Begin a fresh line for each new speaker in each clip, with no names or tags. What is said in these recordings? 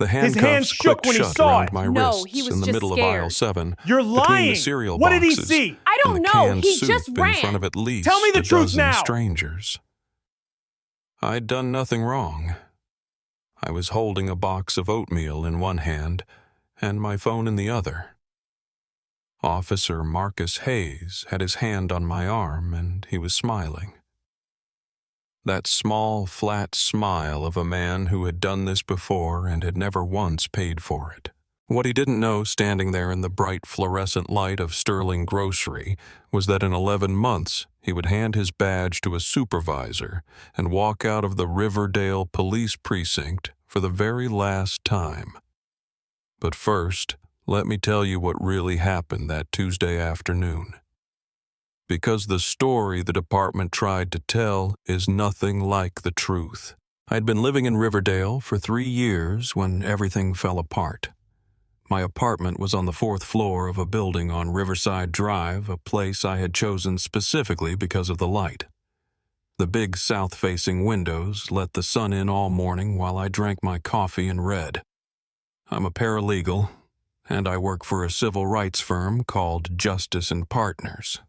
The
His hands
handcuffs
shook
clicked
when he
shut
saw
around
it.
my
No,
wrists
he was
in the
just
middle
scared.
of aisle 7,
You're
between
lying.
the cereal
What did he
boxes
see?
I
and
don't
the
know.
canned
He
soup
just
in
ran.
front of at least
Tell me the
a
truth
dozen
now.
strangers. I'd done nothing wrong. I was holding a box of oatmeal in one hand and my phone in the other. Officer Marcus Hayes had his hand on my arm and he was smiling. That small, flat smile of a man who had done this before and had never once paid for it. What he didn't know, standing there in the bright fluorescent light of Sterling Grocery, was that in 11 months he would hand his badge to a supervisor and walk out of the Riverdale Police Precinct for the very last time. But first, let me tell you what really happened that Tuesday afternoon. Because the story the department tried to tell is nothing like the truth. I'd been living in Riverdale for 3 years when everything fell apart. My apartment was on the 4th floor of a building on Riverside Drive, a place I had chosen specifically because of the light. The big south-facing windows let the sun in all morning while I drank my coffee and read. I'm a paralegal, and I work for a civil rights firm called Justice and Partners.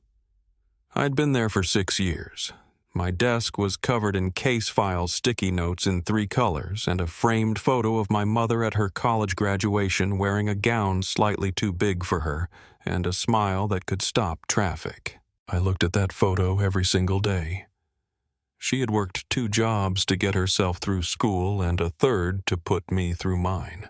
I'd been there for 6 years. My desk was covered in case file sticky notes in 3 colors and a framed photo of my mother at her college graduation wearing a gown slightly too big for her and a smile that could stop traffic. I looked at that photo every single day. She had worked 2 jobs to get herself through school and a 3rd to put me through mine.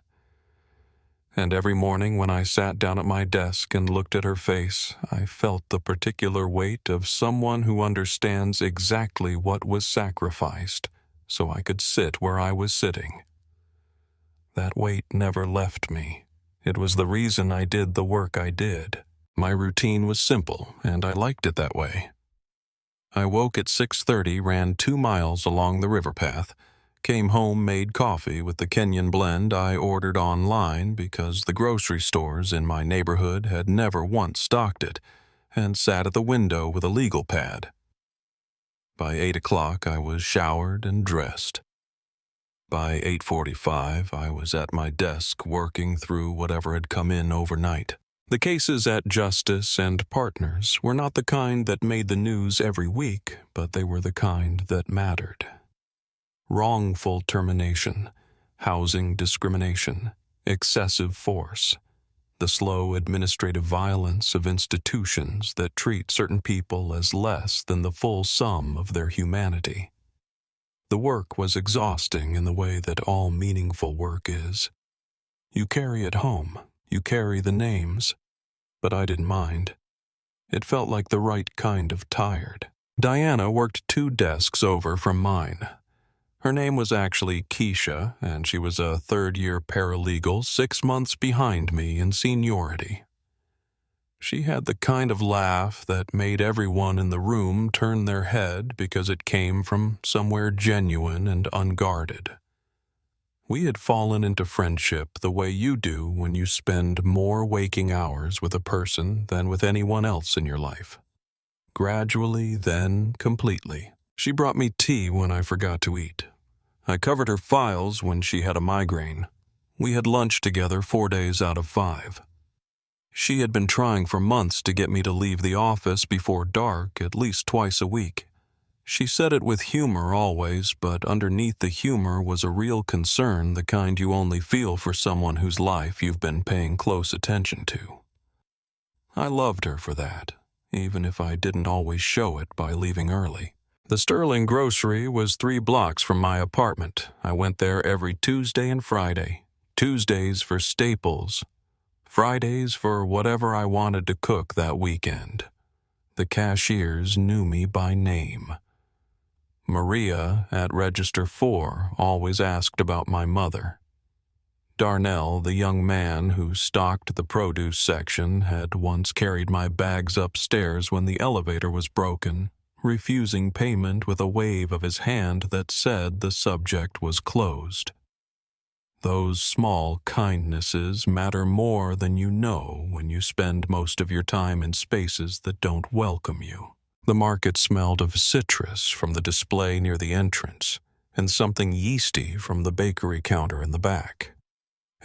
And every morning when I sat down at my desk and looked at her face, I felt the particular weight of someone who understands exactly what was sacrificed so I could sit where I was sitting. That weight never left me. It was the reason I did the work I did. My routine was simple, and I liked it that way. I woke at 6:30, ran 2 miles along the river path, came home, made coffee with the Kenyan blend I ordered online because the grocery stores in my neighborhood had never once stocked it, and sat at the window with a legal pad. By 8 o'clock, I was showered and dressed. By 8:45, I was at my desk working through whatever had come in overnight. The cases at Justice and Partners were not the kind that made the news every week, but they were the kind that mattered. Wrongful termination, housing discrimination, excessive force, the slow administrative violence of institutions that treat certain people as less than the full sum of their humanity. The work was exhausting in the way that all meaningful work is. You carry it home, you carry the names, but I didn't mind. It felt like the right kind of tired. Diana worked 2 desks over from mine. Her name was actually Keisha, and she was a 3rd-year paralegal 6 months behind me in seniority. She had the kind of laugh that made everyone in the room turn their head because it came from somewhere genuine and unguarded. We had fallen into friendship the way you do when you spend more waking hours with a person than with anyone else in your life. Gradually, then completely. She brought me tea when I forgot to eat. I covered her files when she had a migraine. We had lunch together 4 days out of 5. She had been trying for months to get me to leave the office before dark at least twice a week. She said it with humor always, but underneath the humor was a real concern, the kind you only feel for someone whose life you've been paying close attention to. I loved her for that, even if I didn't always show it by leaving early. The Sterling Grocery was 3 blocks from my apartment. I went there every Tuesday and Friday. Tuesdays for staples, Fridays for whatever I wanted to cook that weekend. The cashiers knew me by name. Maria at Register 4 always asked about my mother. Darnell, the young man who stocked the produce section, had once carried my bags upstairs when the elevator was broken, refusing payment with a wave of his hand that said the subject was closed. Those small kindnesses matter more than you know when you spend most of your time in spaces that don't welcome you. The market smelled of citrus from the display near the entrance, and something yeasty from the bakery counter in the back.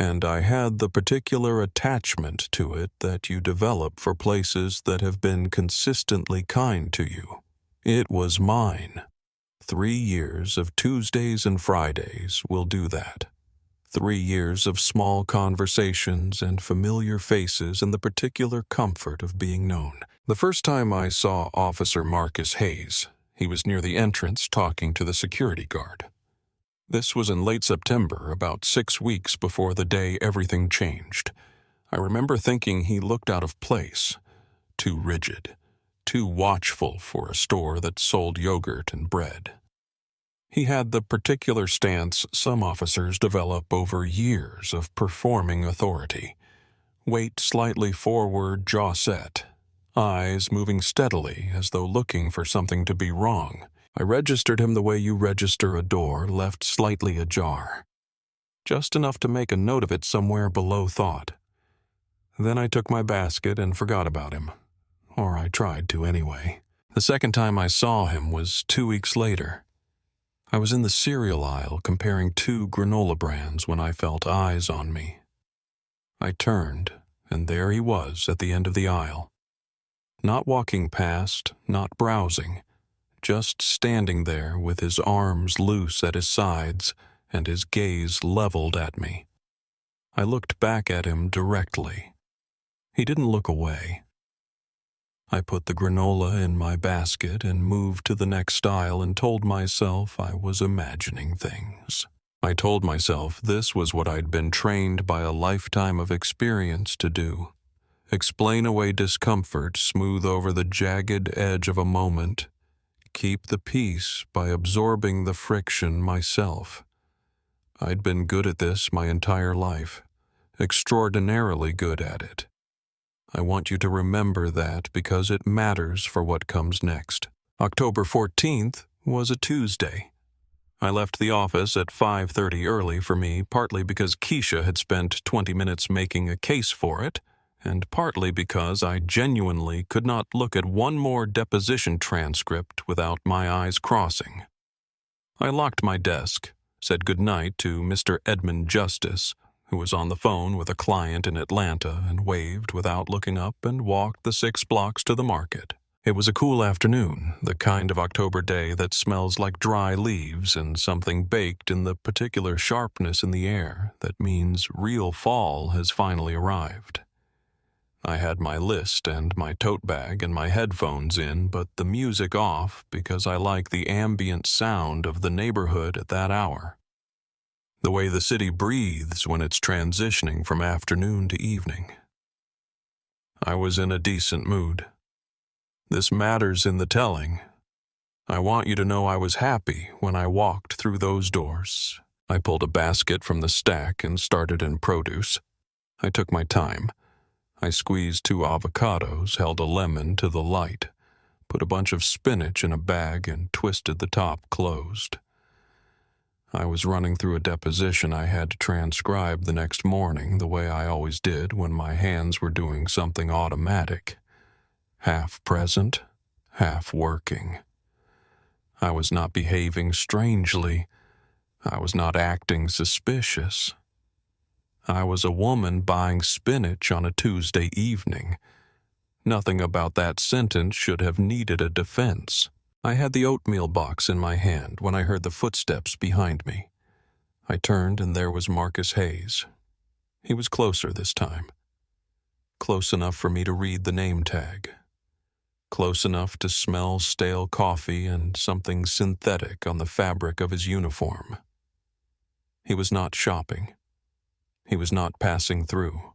and I had the particular attachment to it that you develop for places that have been consistently kind to you. It was mine. 3 years of Tuesdays and Fridays will do that. 3 years of small conversations and familiar faces and the particular comfort of being known. The first time I saw Officer Marcus Hayes, he was near the entrance talking to the security guard. This was in late September, about 6 weeks before the day everything changed. I remember thinking he looked out of place, too rigid, too watchful for a store that sold yogurt and bread. He had the particular stance some officers develop over years of performing authority. Weight slightly forward, jaw set, eyes moving steadily as though looking for something to be wrong. I registered him the way you register a door left slightly ajar, just enough to make a note of it somewhere below thought. Then I took my basket and forgot about him, or I tried to anyway. The second time I saw him was 2 weeks later. I was in the cereal aisle comparing 2 granola brands when I felt eyes on me. I turned, and there he was at the end of the aisle. Not walking past, not browsing, just standing there with his arms loose at his sides and his gaze leveled at me. I looked back at him directly. He didn't look away. I put the granola in my basket and moved to the next aisle and told myself I was imagining things. I told myself this was what I'd been trained by a lifetime of experience to do. Explain away discomfort, smooth over the jagged edge of a moment, keep the peace by absorbing the friction myself. I'd been good at this my entire life, extraordinarily good at it. I want you to remember that because it matters for what comes next. October 14th was a Tuesday. I left the office at 5:30 early for me, partly because Keisha had spent 20 minutes making a case for it, and partly because I genuinely could not look at one more deposition transcript without my eyes crossing. I locked my desk, said goodnight to Mr. Edmund Justice, who was on the phone with a client in Atlanta, and waved without looking up and walked the 6 blocks to the market. It was a cool afternoon, the kind of October day that smells like dry leaves and something baked in the particular sharpness in the air that means real fall has finally arrived. I had my list and my tote bag and my headphones in, but the music off because I like the ambient sound of the neighborhood at that hour. The way the city breathes when it's transitioning from afternoon to evening. I was in a decent mood. This matters in the telling. I want you to know I was happy when I walked through those doors. I pulled a basket from the stack and started in produce. I took my time. I squeezed 2 avocados, held a lemon to the light, put a bunch of spinach in a bag and twisted the top closed. I was running through a deposition I had to transcribe the next morning the way I always did when my hands were doing something automatic. Half present, half working. I was not behaving strangely. I was not acting suspicious. I was a woman buying spinach on a Tuesday evening. Nothing about that sentence should have needed a defense. I had the oatmeal box in my hand when I heard the footsteps behind me. I turned and there was Marcus Hayes. He was closer this time. Close enough for me to read the name tag. Close enough to smell stale coffee and something synthetic on the fabric of his uniform. He was not shopping. He was not passing through.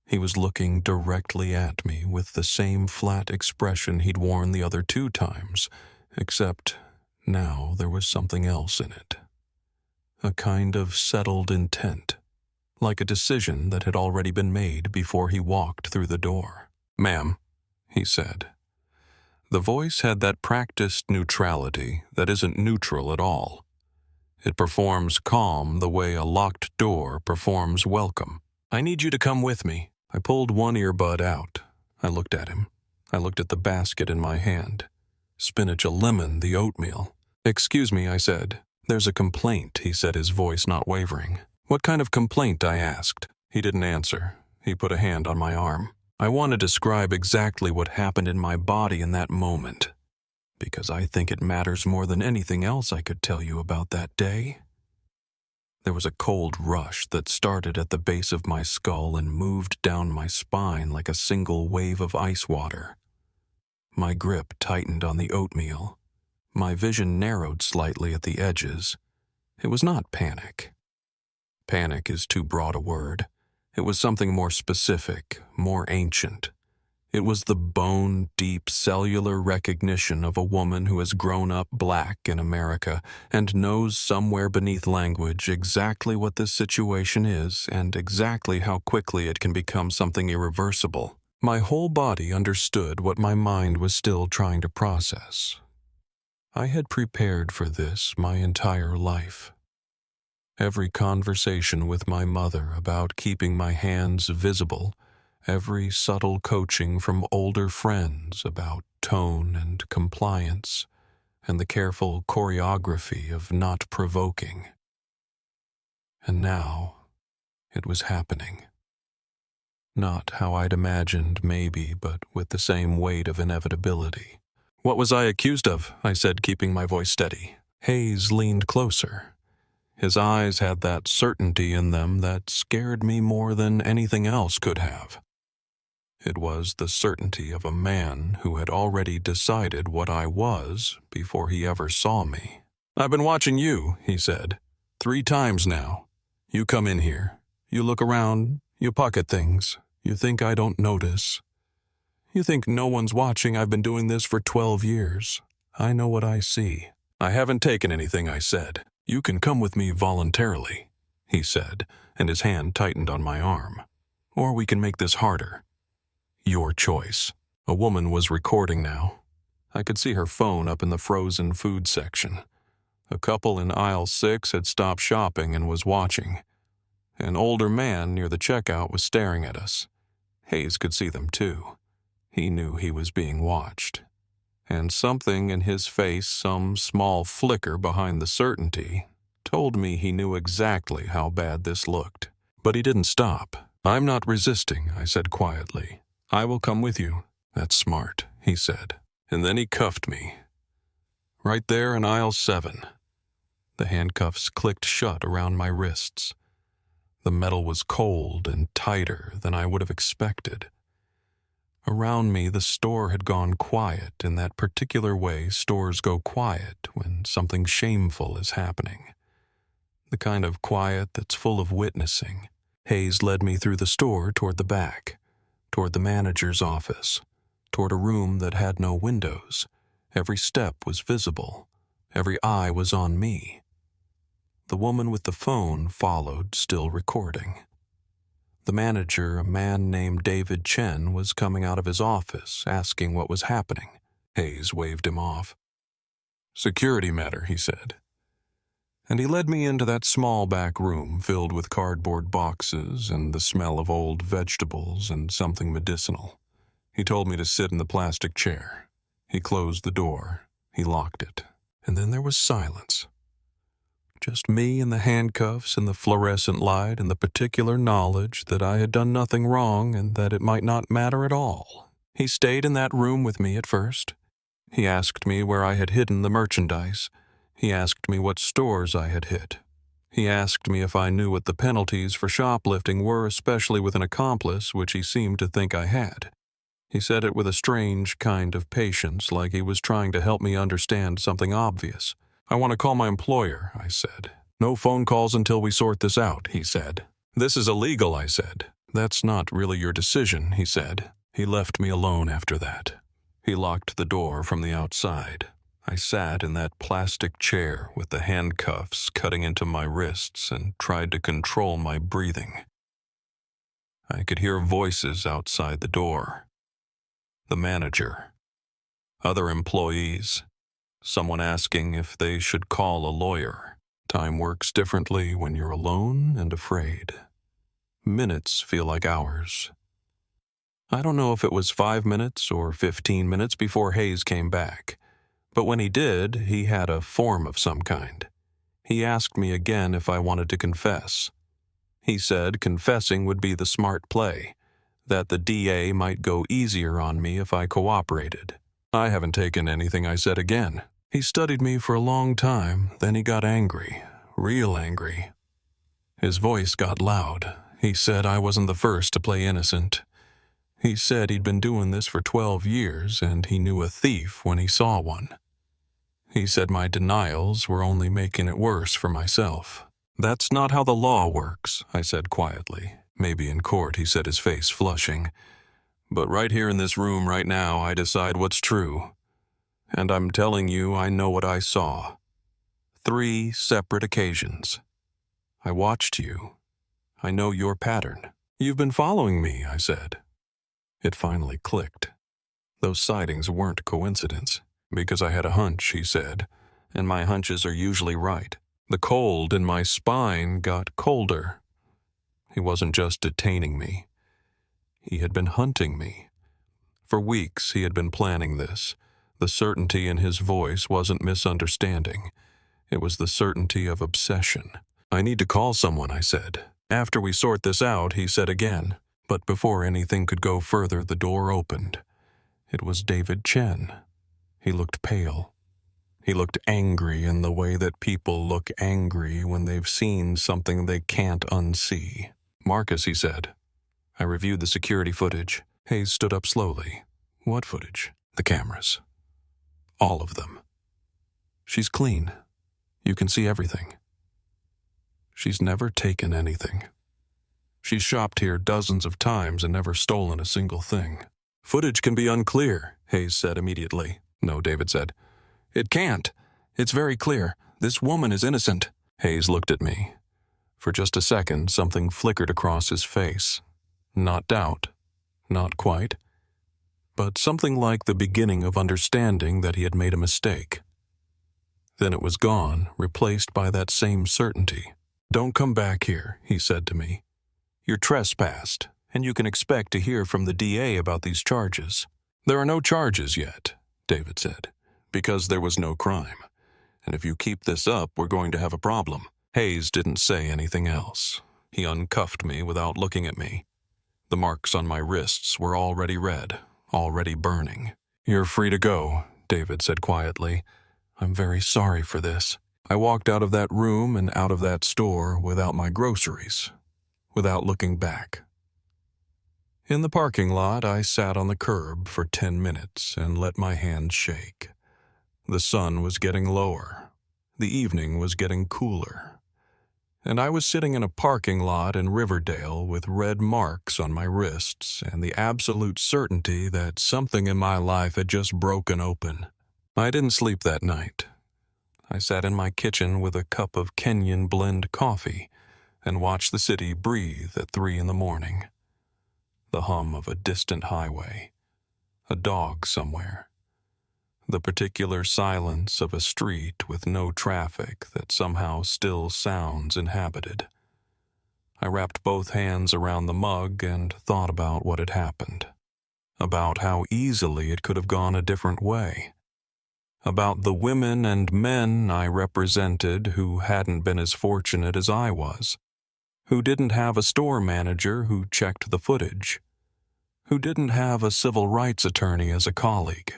He was looking directly at me with the same flat expression he'd worn the other 2 times, except now there was something else in it. A kind of settled intent, like a decision that had already been made before he walked through the door. "Ma'am," he said. The voice had that practiced neutrality that isn't neutral at all. It performs calm the way a locked door performs welcome. "I need you to come with me." I pulled one earbud out. I looked at him. I looked at the basket in my hand. Spinach, a lemon, the oatmeal. "Excuse me," I said. "There's a complaint," he said, his voice not wavering. "What kind of complaint?" I asked. He didn't answer. He put a hand on my arm. I want to describe exactly what happened in my body in that moment, because I think it matters more than anything else I could tell you about that day. There was a cold rush that started at the base of my skull and moved down my spine like a single wave of ice water. My grip tightened on the oatmeal. My vision narrowed slightly at the edges. It was not panic. Panic is too broad a word. It was something more specific, more ancient. It was the bone-deep cellular recognition of a woman who has grown up black in America and knows somewhere beneath language exactly what this situation is and exactly how quickly it can become something irreversible. My whole body understood what my mind was still trying to process. I had prepared for this my entire life. Every conversation with my mother about keeping my hands visible, every subtle coaching from older friends about tone and compliance, and the careful choreography of not provoking. And now, it was happening. Not how I'd imagined, maybe, but with the same weight of inevitability. "What was I accused of?" I said, keeping my voice steady. Hayes leaned closer. His eyes had that certainty in them that scared me more than anything else could have. It was the certainty of a man who had already decided what I was before he ever saw me. "I've been watching you," he said. 3 times now. You come in here. You look around. You pocket things. You think I don't notice. You think no one's watching. I've been doing this for 12 years. I know what I see." "I haven't taken anything," I said. "You can come with me voluntarily," he said, and his hand tightened on my arm. "Or we can make this harder. Your choice." A woman was recording now. I could see her phone up in the frozen food section. A couple in aisle 6 had stopped shopping and was watching. An older man near the checkout was staring at us. Hayes could see them too. He knew he was being watched. And something in his face, some small flicker behind the certainty, told me he knew exactly how bad this looked. But he didn't stop. "I'm not resisting," I said quietly. "I will come with you." "That's smart," he said. And then he cuffed me. Right there in aisle 7. The handcuffs clicked shut around my wrists. The metal was cold and tighter than I would have expected. Around me, the store had gone quiet in that particular way stores go quiet when something shameful is happening. The kind of quiet that's full of witnessing. Hayes led me through the store toward the back, toward the manager's office, toward a room that had no windows. Every step was visible. Every eye was on me. The woman with the phone followed, still recording. The manager, a man named David Chen, was coming out of his office, asking what was happening. Hayes waved him off. "Security matter," he said. And he led me into that small back room filled with cardboard boxes and the smell of old vegetables and something medicinal. He told me to sit in the plastic chair. He closed the door. He locked it. And then there was silence. Just me and the handcuffs and the fluorescent light and the particular knowledge that I had done nothing wrong and that it might not matter at all. He stayed in that room with me at first. He asked me where I had hidden the merchandise. He asked me what stores I had hit. He asked me if I knew what the penalties for shoplifting were, especially with an accomplice, which he seemed to think I had. He said it with a strange kind of patience, like he was trying to help me understand something obvious. "I want to call my employer," I said. "No phone calls until we sort this out," he said. "This is illegal," I said. "That's not really your decision," he said. He left me alone after that. He locked the door from the outside. I sat in that plastic chair with the handcuffs cutting into my wrists and tried to control my breathing. I could hear voices outside the door. The manager. Other employees. Someone asking if they should call a lawyer. Time works differently when you're alone and afraid. Minutes feel like hours. I don't know if it was 5 minutes or 15 minutes before Hayes came back, but when he did, he had a form of some kind. He asked me again if I wanted to confess. He said confessing would be the smart play, that the DA might go easier on me if I cooperated. I haven't taken anything I said again. He studied me for a long time, then he got angry, real angry. His voice got loud. He said I wasn't the first to play innocent. He said he'd been doing this for 12 years and he knew a thief when he saw one. He said my denials were only making it worse for myself. That's not how the law works, I said quietly. Maybe in court, he said, his face flushing. But right here in this room right now, I decide what's true. And I'm telling you, I know what I saw. 3 separate occasions. I watched you. I know your pattern. You've been following me, I said. It finally clicked. Those sightings weren't coincidence. Because I had a hunch, he said, and my hunches are usually right. The cold in my spine got colder. He wasn't just detaining me. He had been hunting me. For weeks he had been planning this. The certainty in his voice wasn't misunderstanding. It was the certainty of obsession. I need to call someone, I said. After we sort this out, he said again. But before anything could go further, the door opened. It was David Chen. He looked pale. He looked angry in the way that people look angry when they've seen something they can't unsee. Marcus, he said. I reviewed the security footage. Hayes stood up slowly. What footage? The cameras. All of them. She's clean. You can see everything. She's never taken anything. She's shopped here dozens of times and never stolen a single thing. Footage can be unclear, Hayes said immediately. No, David said. It can't. It's very clear. This woman is innocent. Hayes looked at me. For just a second, something flickered across his face. Not doubt. Not quite. But something like the beginning of understanding that he had made a mistake. Then it was gone, replaced by that same certainty. Don't come back here, he said to me. You're trespassed, and you can expect to hear from the DA about these charges. There are no charges yet, David said, because there was no crime. And if you keep this up, we're going to have a problem. Hayes didn't say anything else. He uncuffed me without looking at me. The marks on my wrists were already red, already burning. You're free to go, David said quietly. I'm very sorry for this. I walked out of that room and out of that store without my groceries, without looking back. In the parking lot, I sat on the curb for 10 minutes and let my hands shake. The sun was getting lower. The evening was getting cooler. And I was sitting in a parking lot in Riverdale with red marks on my wrists and the absolute certainty that something in my life had just broken open. I didn't sleep that night. I sat in my kitchen with a cup of Kenyan blend coffee and watched the city breathe at 3 a.m. The hum of a distant highway, a dog somewhere, the particular silence of a street with no traffic that somehow still sounds inhabited. I wrapped both hands around the mug and thought about what had happened, about how easily it could have gone a different way, about the women and men I represented who hadn't been as fortunate as I was, who didn't have a store manager who checked the footage, who didn't have a civil rights attorney as a colleague,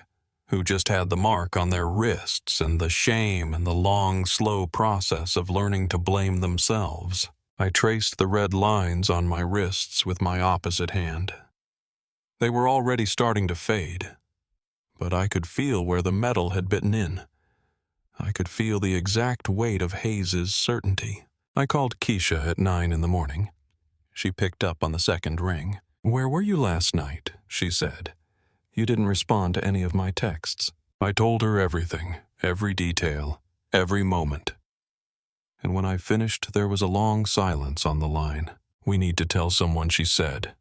who just had the mark on their wrists and the shame and the long, slow process of learning to blame themselves. I traced the red lines on my wrists with my opposite hand. They were already starting to fade, but I could feel where the metal had bitten in. I could feel the exact weight of Hayes's certainty. I called Keisha at 9 a.m. She picked up on the second ring. Where were you last night? She said. You didn't respond to any of my texts. I told her everything, every detail, every moment. And when I finished, there was a long silence on the line. We need to tell someone, she said.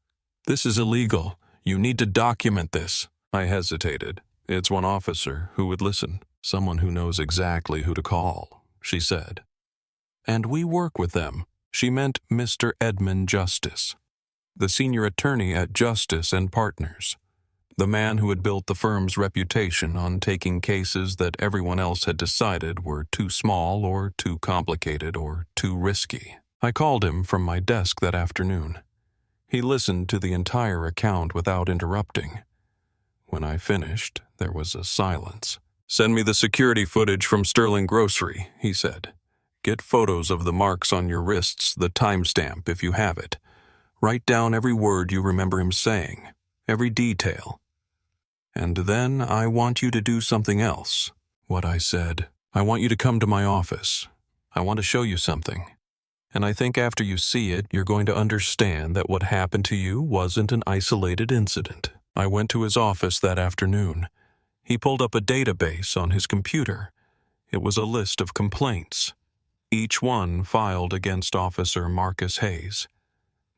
This is illegal. You need to document this. I hesitated. It's one officer who would listen, someone who knows exactly who to call, she said. And we work with them. She meant Mr. Edmund Justice, the senior attorney at Justice and Partners, the man who had built the firm's reputation on taking cases that everyone else had decided were too small or too complicated or too risky. I called him from my desk that afternoon. He listened to the entire account without interrupting. When I finished, there was a silence. "Send me the security footage from Sterling Grocery," he said. "Get photos of the marks on your wrists, the timestamp if you have it. Write down every word you remember him saying, every detail. And then I want you to do something else." What I said. "I want you to come to my office. I want to show you something. And I think after you see it, you're going to understand that what happened to you wasn't an isolated incident." I went to his office that afternoon. He pulled up a database on his computer. It was a list of complaints, each one filed against Officer Marcus Hayes.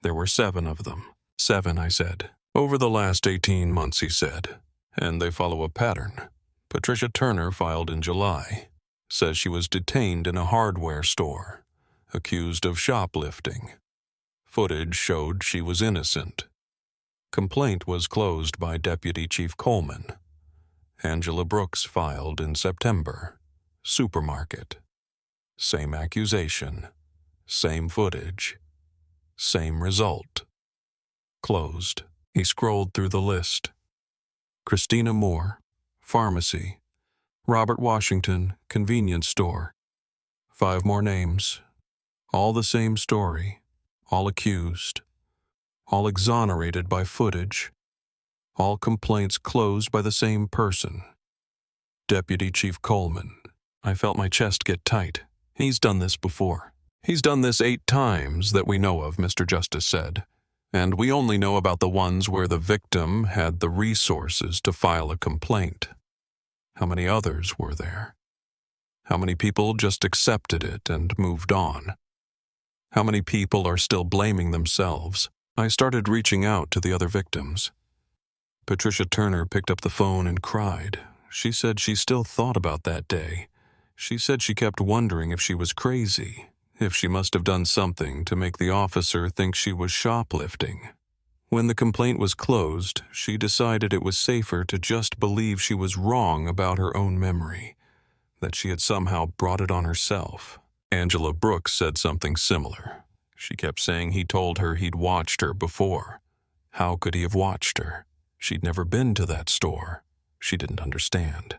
There were 7 of them. 7, I said. "Over the last 18 months, he said. And they follow a pattern. Patricia Turner filed in July. Says she was detained in a hardware store, accused of shoplifting. Footage showed she was innocent. Complaint was closed by Deputy Chief Coleman. Angela Brooks filed in September. Supermarket. Same accusation. Same footage. Same result. Closed." He scrolled through the list. Christina Moore, pharmacy. Robert Washington, convenience store. 5 more names. All the same story. All accused. All exonerated by footage. All complaints closed by the same person. Deputy Chief Coleman. I felt my chest get tight. "He's done this before. He's done this 8 times that we know of," Mr. Justice said. "And we only know about the ones where the victim had the resources to file a complaint. How many others were there? How many people just accepted it and moved on? How many people are still blaming themselves?" I started reaching out to the other victims. Patricia Turner picked up the phone and cried. She said she still thought about that day. She said she kept wondering if she was crazy, if she must have done something to make the officer think she was shoplifting. When the complaint was closed, she decided it was safer to just believe she was wrong about her own memory, that she had somehow brought it on herself. Angela Brooks said something similar. She kept saying he told her he'd watched her before. How could he have watched her? She'd never been to that store. She didn't understand.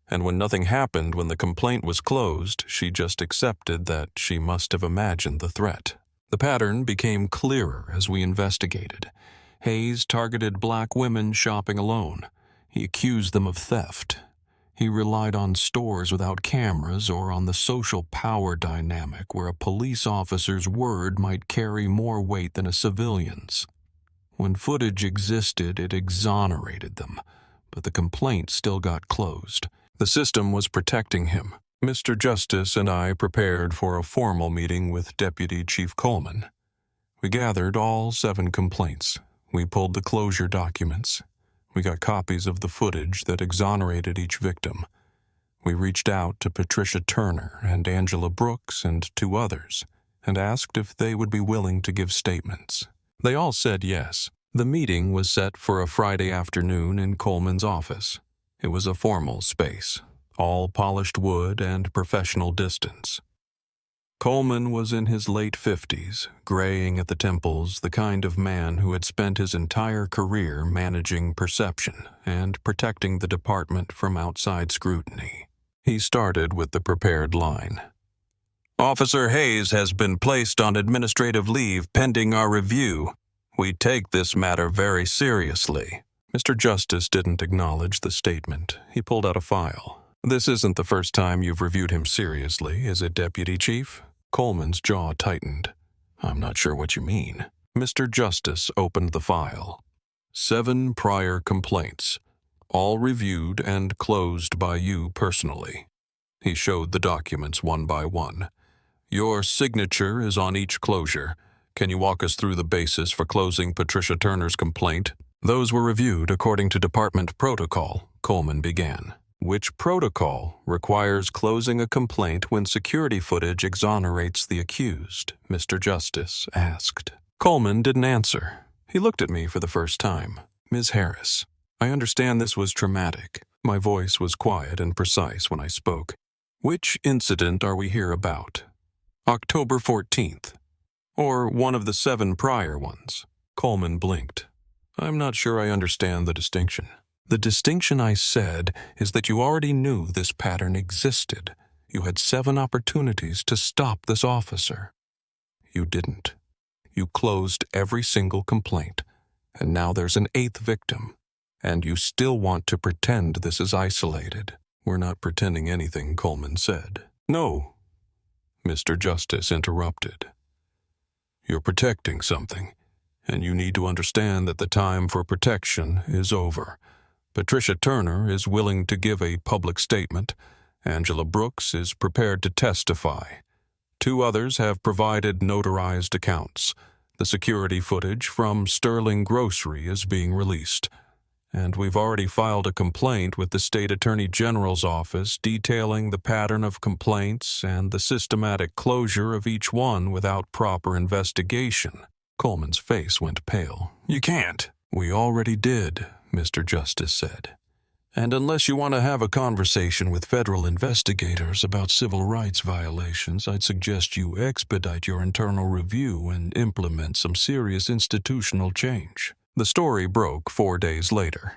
And when nothing happened when the complaint was closed, she just accepted that she must have imagined the threat. The pattern became clearer as we investigated. Hayes targeted black women shopping alone. He accused them of theft. He relied on stores without cameras or on the social power dynamic where a police officer's word might carry more weight than a civilian's. When footage existed, it exonerated them, but the complaint still got closed. The system was protecting him. Mr. Justice and I prepared for a formal meeting with Deputy Chief Coleman. We gathered all 7 complaints. We pulled the closure documents. We got copies of the footage that exonerated each victim. We reached out to Patricia Turner and Angela Brooks and 2 others and asked if they would be willing to give statements. They all said yes. The meeting was set for a Friday afternoon in Coleman's office. It was a formal space, all polished wood and professional distance. Coleman was in his late 50s, graying at the temples, the kind of man who had spent his entire career managing perception and protecting the department from outside scrutiny. He started with the prepared line. "Officer Hayes has been placed on administrative leave pending our review. We take this matter very seriously." Mr. Justice didn't acknowledge the statement. He pulled out a file. "This isn't the first time you've reviewed him seriously, is it, Deputy Chief?" Coleman's jaw tightened. "I'm not sure what you mean." Mr. Justice opened the file. 7 prior complaints, all reviewed and closed by you personally. He showed the documents one by one. "Your signature is on each closure. Can you walk us through the basis for closing Patricia Turner's complaint?" "Those were reviewed according to department protocol," Coleman began. "Which protocol requires closing a complaint when security footage exonerates the accused?" Mr. Justice asked. Coleman didn't answer. He looked at me for the first time. "Ms. Harris, I understand this was traumatic." My voice was quiet and precise when I spoke. "Which incident are we here about?" October 14th. Or one of the 7 prior ones. Coleman blinked. I'm not sure I understand the distinction. The distinction, I said, is that you already knew this pattern existed. You had 7 opportunities to stop this officer. You didn't. You closed every single complaint, and now there's an 8th victim, and you still want to pretend this is isolated. We're not pretending anything, Coleman said. No, Mr. Justice interrupted. You're protecting something, and you need to understand that the time for protection is over. Patricia Turner is willing to give a public statement. Angela Brooks is prepared to testify. 2 others have provided notarized accounts. The security footage from Sterling Grocery is being released. And we've already filed a complaint with the State Attorney General's office detailing the pattern of complaints and the systematic closure of each one without proper investigation. Coleman's face went pale. You can't. We already did, Mr. Justice said. And unless you want to have a conversation with federal investigators about civil rights violations, I'd suggest you expedite your internal review and implement some serious institutional change. The story broke 4 days later.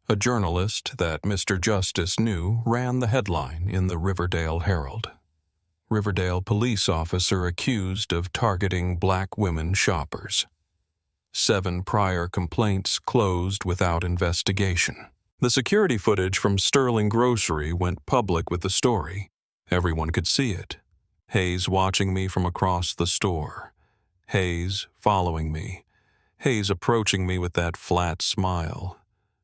A journalist that Mr. Justice knew ran the headline in the Riverdale Herald. Riverdale police officer accused of targeting black women shoppers. 7 prior complaints closed without investigation. The security footage from Sterling Grocery went public with the story. Everyone could see it. Hayes watching me from across the store. Hayes following me. Hayes approaching me with that flat smile.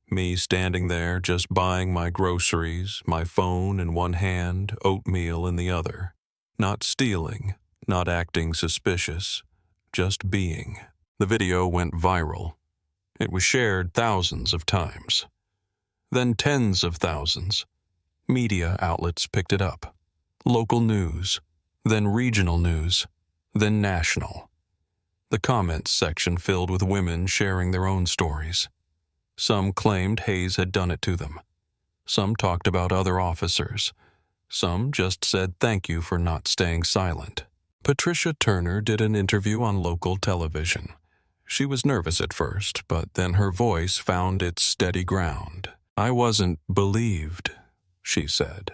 Me standing there just buying my groceries, my phone in one hand, oatmeal in the other. Not stealing, not acting suspicious, just being. The video went viral. It was shared thousands of times. Then tens of thousands. Media outlets picked it up. Local news, then regional news, then national. The comments section filled with women sharing their own stories. Some claimed Hayes had done it to them. Some talked about other officers. Some just said thank you for not staying silent. Patricia Turner did an interview on local television. She was nervous at first, but then her voice found its steady ground. I wasn't believed, she said.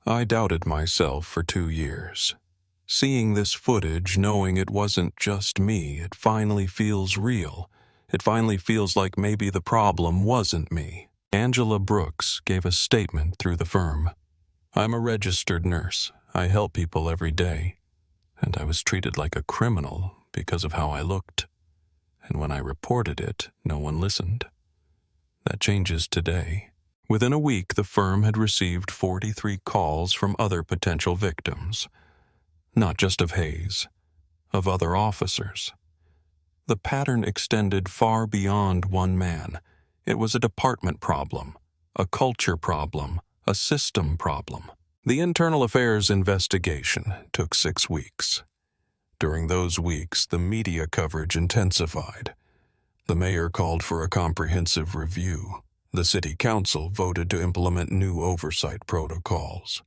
I doubted myself for 2 years. Seeing this footage, knowing it wasn't just me, it finally feels real. It finally feels like maybe the problem wasn't me. Angela Brooks gave a statement through the firm. I'm a registered nurse. I help people every day. And I was treated like a criminal because of how I looked. And when I reported it, no one listened. That changes today. Within a week, the firm had received 43 calls from other potential victims. Not just of Hayes, of other officers. The pattern extended far beyond one man. It was a department problem, a culture problem, a system problem. The internal affairs investigation took 6 weeks. During those weeks, the media coverage intensified. The mayor called for a comprehensive review. The city council voted to implement new oversight protocols.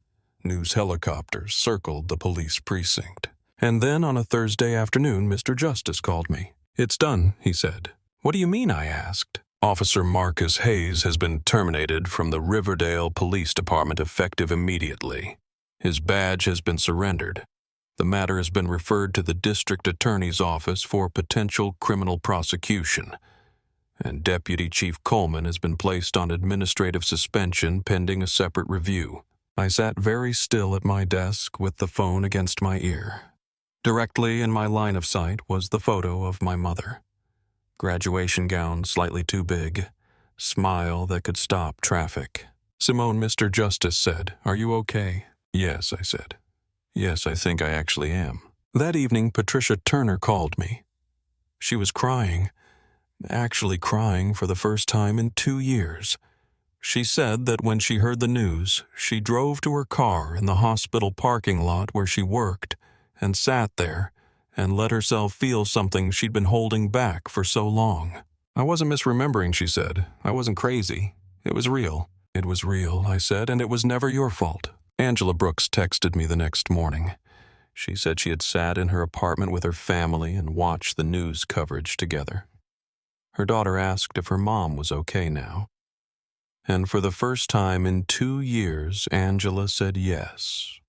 News helicopters circled the police precinct. And then on a Thursday afternoon, Mr. Justice called me. It's done, he said. What do you mean, I asked. Officer Marcus Hayes has been terminated from the Riverdale Police Department effective immediately. His badge has been surrendered. The matter has been referred to the district attorney's office for potential criminal prosecution. And Deputy Chief Coleman has been placed on administrative suspension pending a separate review. I sat very still at my desk with the phone against my ear. Directly in my line of sight was the photo of my mother. Graduation gown slightly too big, smile that could stop traffic. Simone, Mr. Justice said, "Are you okay?" "Yes," I said. "Yes, I think I actually am." That evening, Patricia Turner called me. She was crying, actually crying for the first time in 2 years. She said that when she heard the news, she drove to her car in the hospital parking lot where she worked and sat there and let herself feel something she'd been holding back for so long. "I wasn't misremembering," she said. "I wasn't crazy. It was real." "It was real," I said, "and it was never your fault." Angela Brooks texted me the next morning. She said she had sat in her apartment with her family and watched the news coverage together. Her daughter asked if her mom was okay now. And for the first time in 2 years, Angela said yes.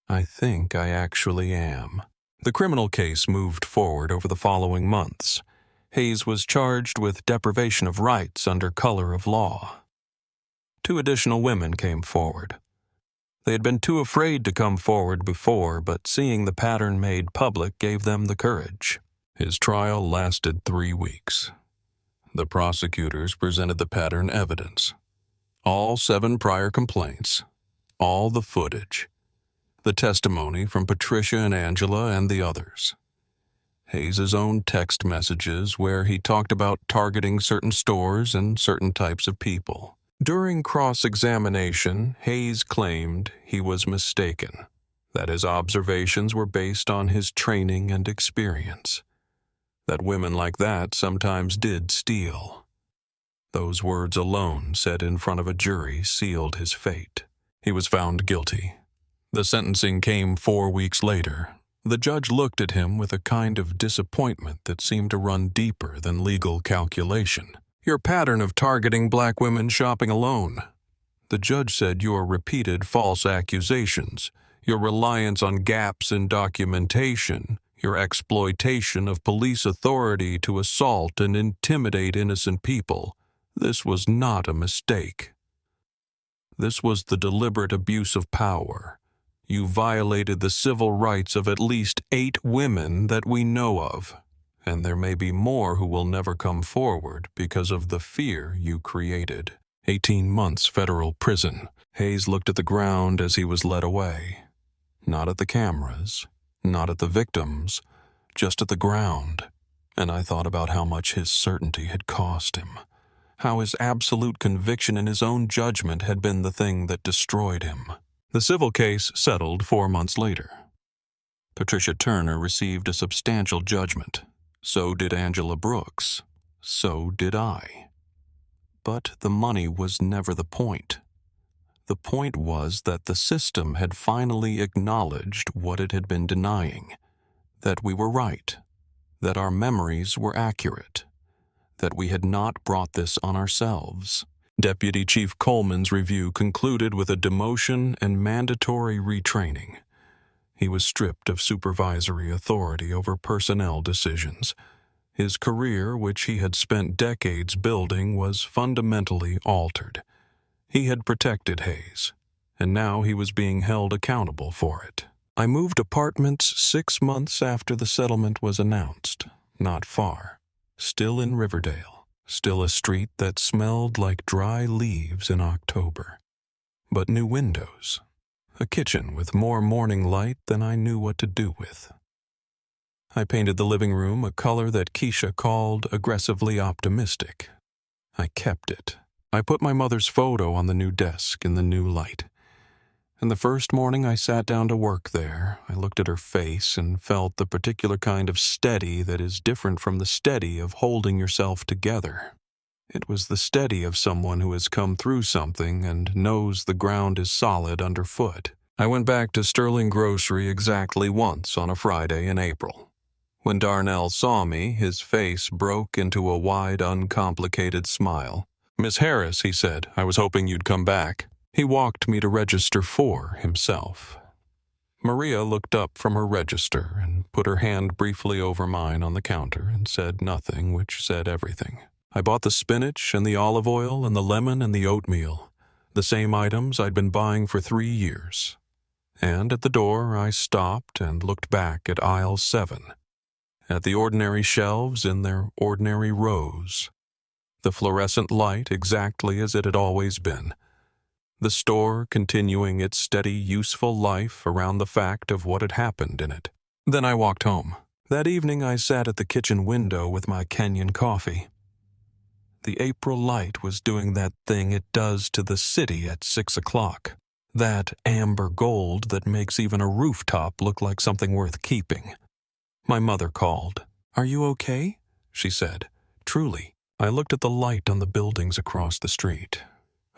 I think I actually am. The criminal case moved forward over the following months. Hayes was charged with deprivation of rights under color of law. 2 additional women came forward. They had been too afraid to come forward before, but seeing the pattern made public gave them the courage. His trial lasted 3 weeks. The prosecutors presented the pattern evidence. All 7 prior complaints, all the footage, the testimony from Patricia and Angela and the others. Hayes' own text messages where he talked about targeting certain stores and certain types of people. During cross-examination, Hayes claimed he was mistaken, that his observations were based on his training and experience, that women like that sometimes did steal. Those words alone, said in front of a jury, sealed his fate. He was found guilty. The sentencing came 4 weeks later. The judge looked at him with a kind of disappointment that seemed to run deeper than legal calculation. Your pattern of targeting black women shopping alone. The judge said your repeated false accusations, your reliance on gaps in documentation, your exploitation of police authority to assault and intimidate innocent people, this was not a mistake. This was the deliberate abuse of power. You violated the civil rights of at least 8 women that we know of, and there may be more who will never come forward because of the fear you created. 18 months federal prison. Hayes looked at the ground as he was led away. Not at the cameras, not at the victims, just at the ground. And I thought about how much his certainty had cost him. How his absolute conviction in his own judgment had been the thing that destroyed him. The civil case settled 4 months later. Patricia Turner received a substantial judgment. So did Angela Brooks. So did I. But the money was never the point. The point was that the system had finally acknowledged what it had been denying, that we were right, that our memories were accurate, that we had not brought this on ourselves. Deputy Chief Coleman's review concluded with a demotion and mandatory retraining. He was stripped of supervisory authority over personnel decisions. His career, which he had spent decades building, was fundamentally altered. He had protected Hayes, and now he was being held accountable for it. I moved apartments 6 months after the settlement was announced, not far, still in Riverdale. Still a street that smelled like dry leaves in October. But new windows. A kitchen with more morning light than I knew what to do with. I painted the living room a color that Keisha called aggressively optimistic. I kept it. I put my mother's photo on the new desk in the new light. And the first morning I sat down to work there, I looked at her face and felt the particular kind of steady that is different from the steady of holding yourself together. It was the steady of someone who has come through something and knows the ground is solid underfoot. I went back to Sterling Grocery exactly once on a Friday in April. When Darnell saw me, his face broke into a wide, uncomplicated smile. "Miss Harris," he said, "I was hoping you'd come back." He walked me to register 4 himself. Maria looked up from her register and put her hand briefly over mine on the counter and said nothing, which said everything. I bought the spinach and the olive oil and the lemon and the oatmeal, the same items I'd been buying for 3 years. And at the door I stopped and looked back at aisle 7, at the ordinary shelves in their ordinary rows, the fluorescent light exactly as it had always been, the store continuing its steady, useful life around the fact of what had happened in it. Then I walked home. That evening I sat at the kitchen window with my Kenyan coffee. The April light was doing that thing it does to the city at 6 o'clock. That amber gold that makes even a rooftop look like something worth keeping. My mother called. "Are you okay?" she said. Truly. I looked at the light on the buildings across the street.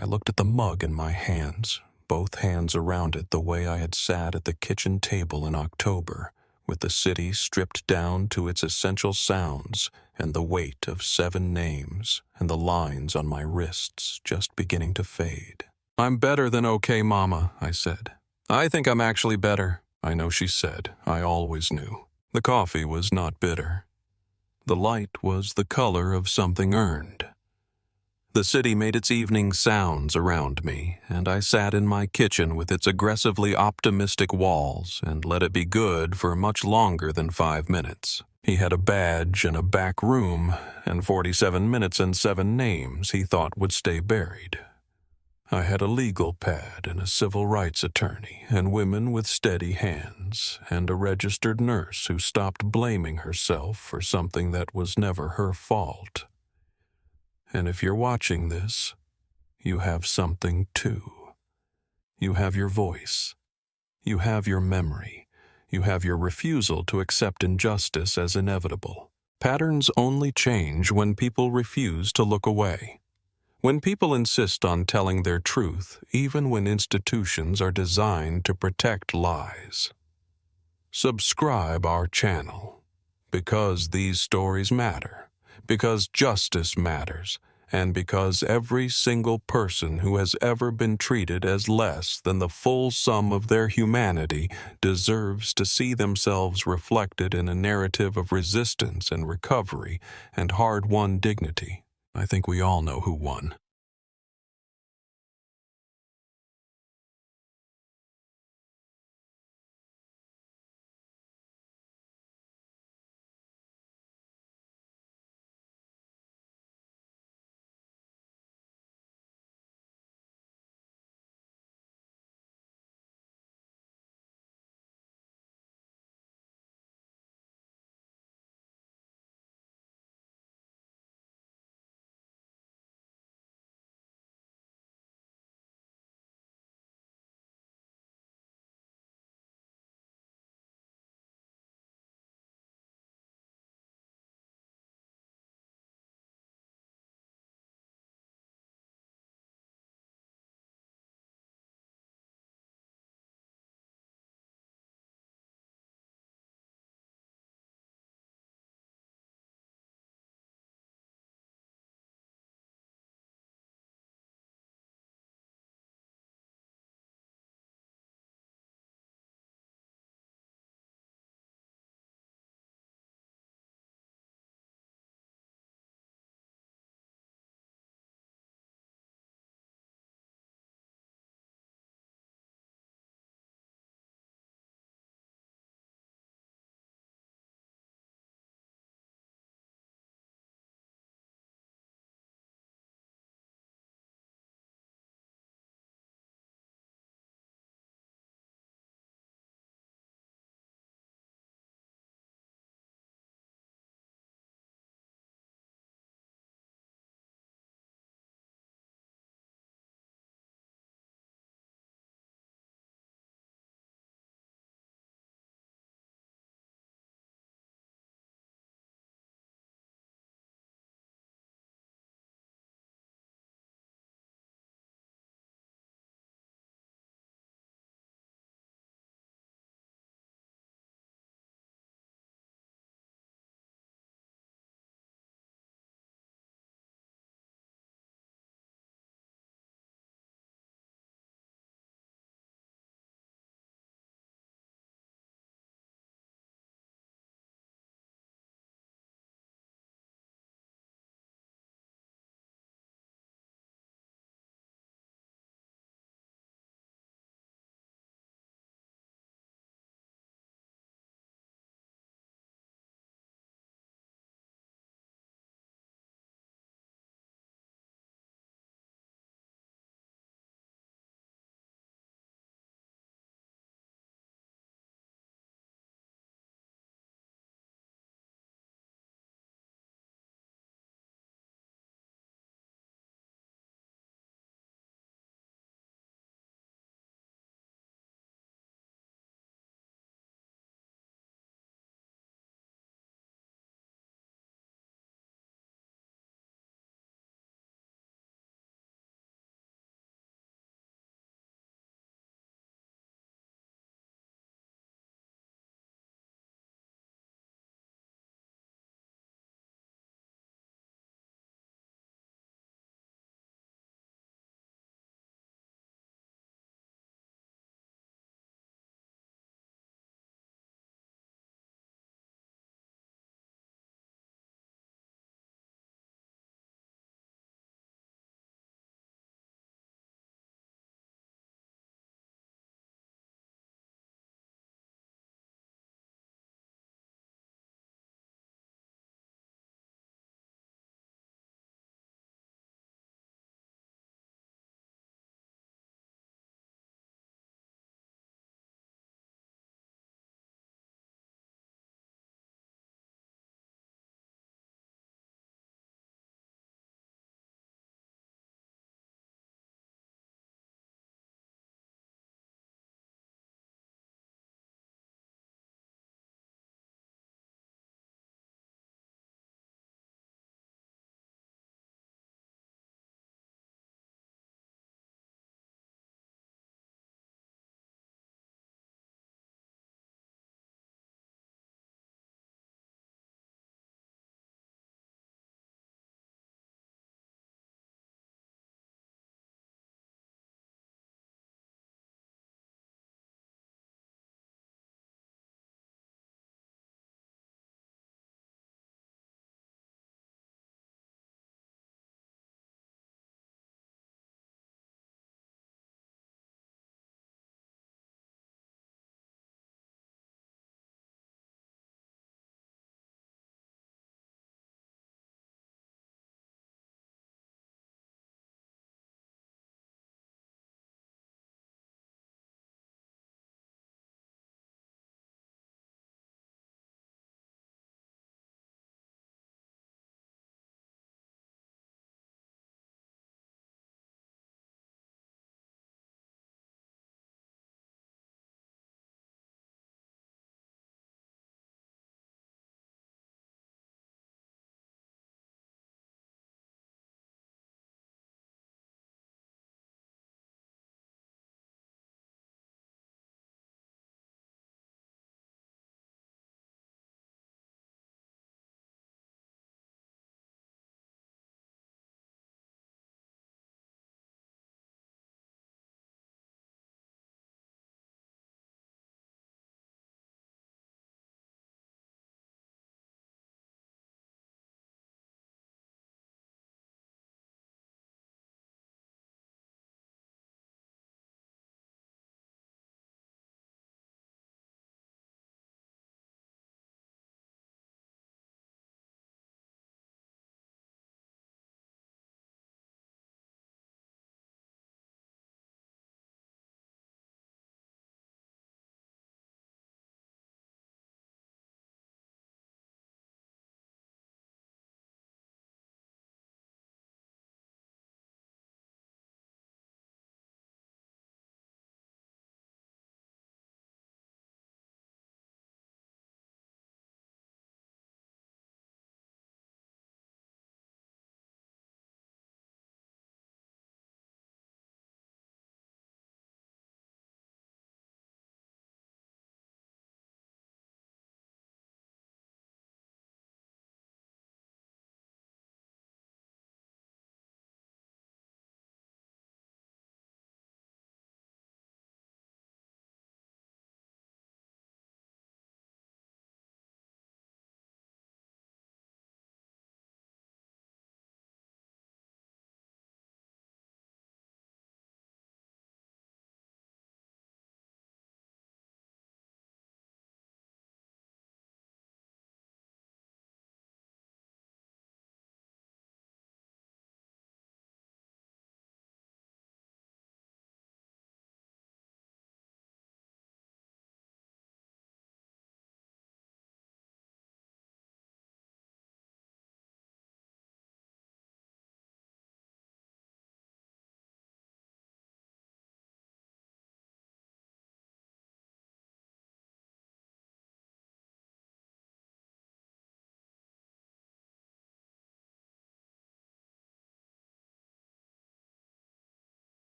I looked at the mug in my hands, both hands around it the way I had sat at the kitchen table in October, with the city stripped down to its essential sounds and the weight of 7 names and the lines on my wrists just beginning to fade. "I'm better than okay, Mama," I said. "I think I'm actually better." I know she said. I always knew. The coffee was not bitter. The light was the color of something earned. The city made its evening sounds around me, and I sat in my kitchen with its aggressively optimistic walls and let it be good for much longer than 5 minutes. He had a badge and a back room, and 47 minutes and 7 names he thought would stay buried. I had a legal pad and a civil rights attorney and women with steady hands and a registered nurse who stopped blaming herself for something that was never her fault. And if you're watching this, you have something too. You have your voice. You have your memory. You have your refusal to accept injustice as inevitable. Patterns only change when people refuse to look away. When people insist on telling their truth, even when institutions are designed to protect lies. Subscribe our channel, because these stories matter, because justice matters, and because every single person who has ever been treated as less than the full sum of their humanity deserves to see themselves reflected in a narrative of resistance and recovery and hard-won dignity. I think we all know who won.